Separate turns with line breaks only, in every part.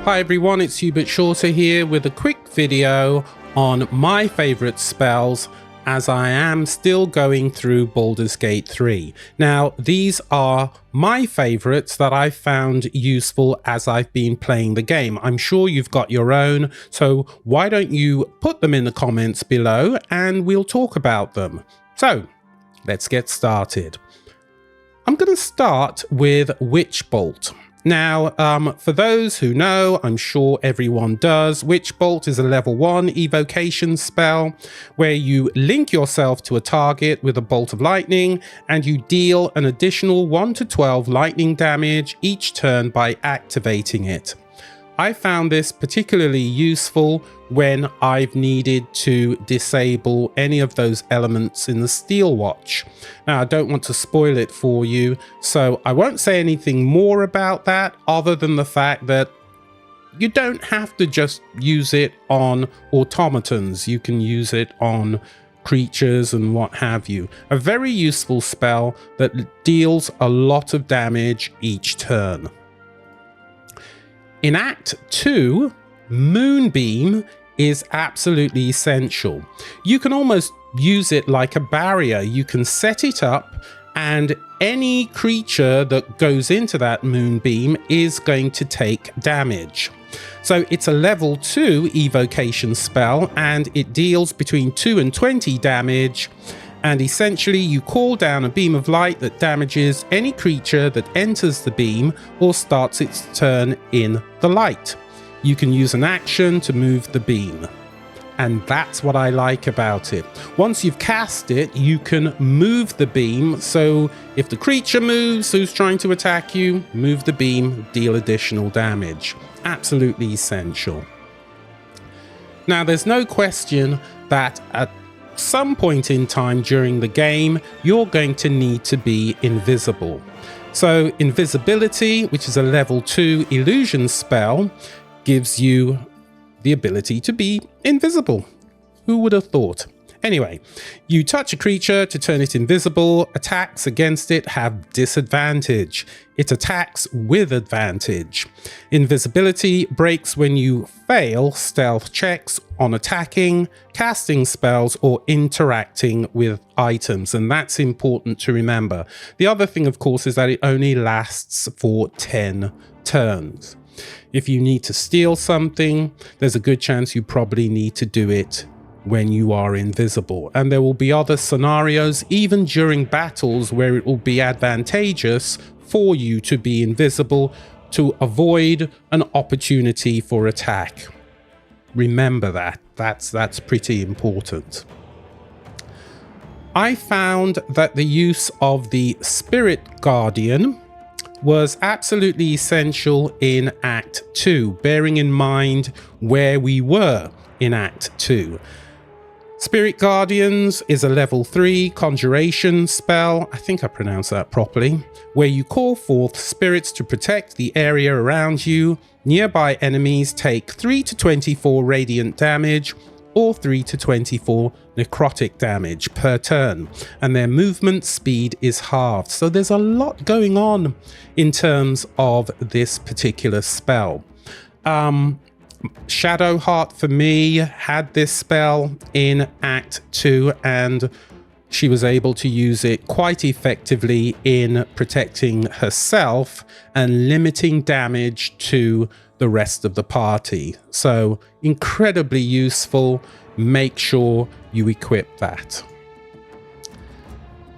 Hi everyone, it's Hubert Shorter here with a quick video on my favourite spells as I am still going through Baldur's Gate 3. Now, these are my favourites that I've found useful as I've been playing the game. I'm sure you've got your own, so why don't you put them in the comments below and we'll talk about them. So, let's get started. I'm going to start with Witch Bolt. Now, for those who know, I'm sure everyone does, Witch Bolt is a level 1 evocation spell where you link yourself to a target with a bolt of lightning and you deal an additional 1 to 12 lightning damage each turn by activating it. I found this particularly useful when I've needed to disable any of those elements in the Steel Watch. Now, I don't want to spoil it for you, so I won't say anything more about that other than the fact that you don't have to just use it on automatons. You can use it on creatures and what have you. A very useful spell that deals a lot of damage each turn. In Act 2, Moonbeam is absolutely essential. You can almost use it like a barrier. You can set it up and any creature that goes into that Moonbeam is going to take damage. So it's a level 2 evocation spell and it deals between 2 and 20 damage. And essentially you call down a beam of light that damages any creature that enters the beam or starts its turn in the light. You can use an action to move the beam. And that's what I like about it. Once you've cast it, you can move the beam. So if the creature moves who's trying to attack you, move the beam, deal additional damage. Absolutely essential. Now, there's no question that at some point in time during the game, you're going to need to be invisible. So Invisibility, which is a level 2 illusion spell, gives you the ability to be invisible. Who would have thought? Anyway, you touch a creature to turn it invisible. Attacks against it have disadvantage. It attacks with advantage. Invisibility breaks when you fail stealth checks on attacking, casting spells, or interacting with items, and that's important to remember. The other thing, of course, is that it only lasts for 10 turns. If you need to steal something, there's a good chance you probably need to do it when you are invisible. And there will be other scenarios, even during battles, where it will be advantageous for you to be invisible to avoid an opportunity for attack. Remember that. That's pretty important. I found that the use of the Spirit Guardian was absolutely essential in Act 2, bearing in mind where we were in Act 2. Spirit Guardians is a level 3 conjuration spell, I think I pronounced that properly, where you call forth spirits to protect the area around you. Nearby enemies take 3 to 24 radiant damage or 3 to 24 necrotic damage per turn, and their movement speed is halved. So there's a lot going on in terms of this particular spell. Shadowheart for me had this spell in Act 2 and she was able to use it quite effectively in protecting herself and limiting damage to the rest of the party. So incredibly useful. Make sure you equip that.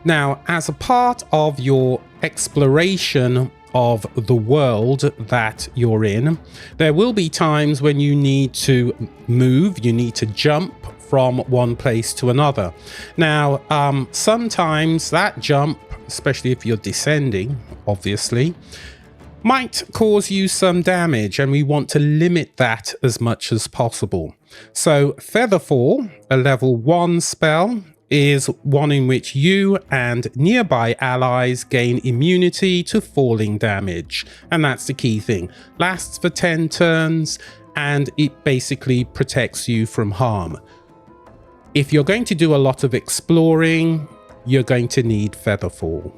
Now, as a part of your exploration of the world that you're in, there will be times when you need to move, you need to jump from one place to another. Now, sometimes that jump, especially if you're descending, obviously, might cause you some damage, and we want to limit that as much as possible. So Featherfall, a level 1 spell, is one in which you and nearby allies gain immunity to falling damage. And that's the key thing. Lasts for 10 turns and it basically protects you from harm. If you're going to do a lot of exploring, you're going to need Featherfall.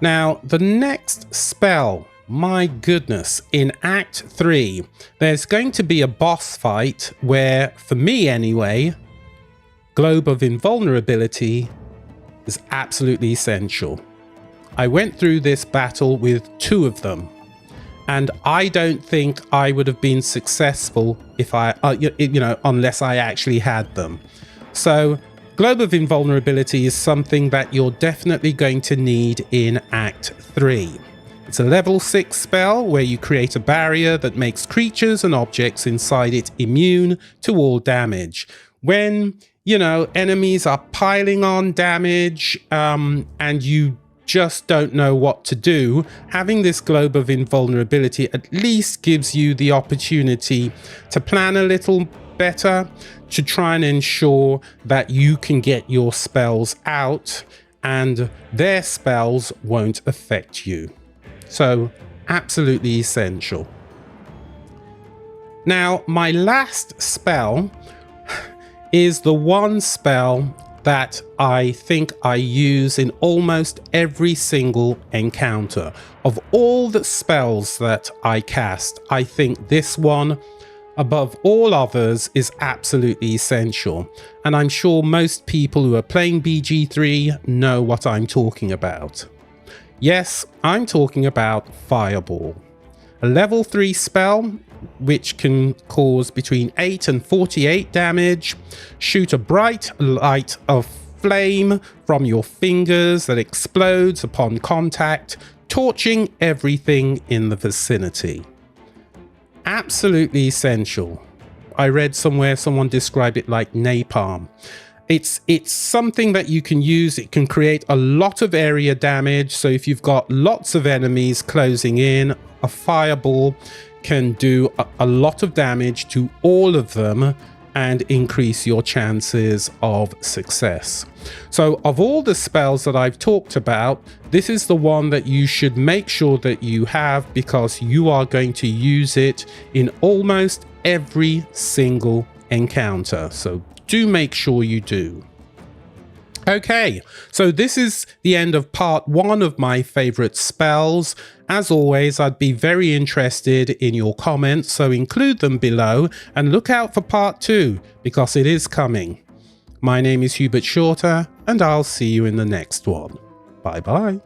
Now, the next spell My goodness, in Act 3, there's going to be a boss fight where, for me anyway, Globe of Invulnerability is absolutely essential. I went through this battle with 2 of them, and I don't think I would have been successful if unless I actually had them. So Globe of Invulnerability is something that you're definitely going to need in Act 3. It's a level 6 spell where you create a barrier that makes creatures and objects inside it immune to all damage. When, enemies are piling on damage and you just don't know what to do, having this Globe of Invulnerability at least gives you the opportunity to plan a little better, to try and ensure that you can get your spells out and their spells won't affect you. So, absolutely essential. Now, my last spell is the one spell that I think I use in almost every single encounter. Of all the spells that I cast, I think this one, above all others, is absolutely essential. And I'm sure most people who are playing BG3 know what I'm talking about. Yes, I'm talking about Fireball, a level 3 spell which can cause between 8 and 48 damage, shoot a bright light of flame from your fingers that explodes upon contact, torching everything in the vicinity. Absolutely essential. I read somewhere someone described it like napalm. It's something that you can use. It can create a lot of area damage. So if you've got lots of enemies closing in, a fireball can do a lot of damage to all of them and increase your chances of success. So of all the spells that I've talked about, this is the one that you should make sure that you have, because you are going to use it in almost every single encounter. So do make sure you do. Okay, so this is the end of part 1 of my favorite spells. As always, I'd be very interested in your comments, so include them below and look out for part 2 because it is coming. My name is Hubert Shorter and I'll see you in the next one. Bye bye.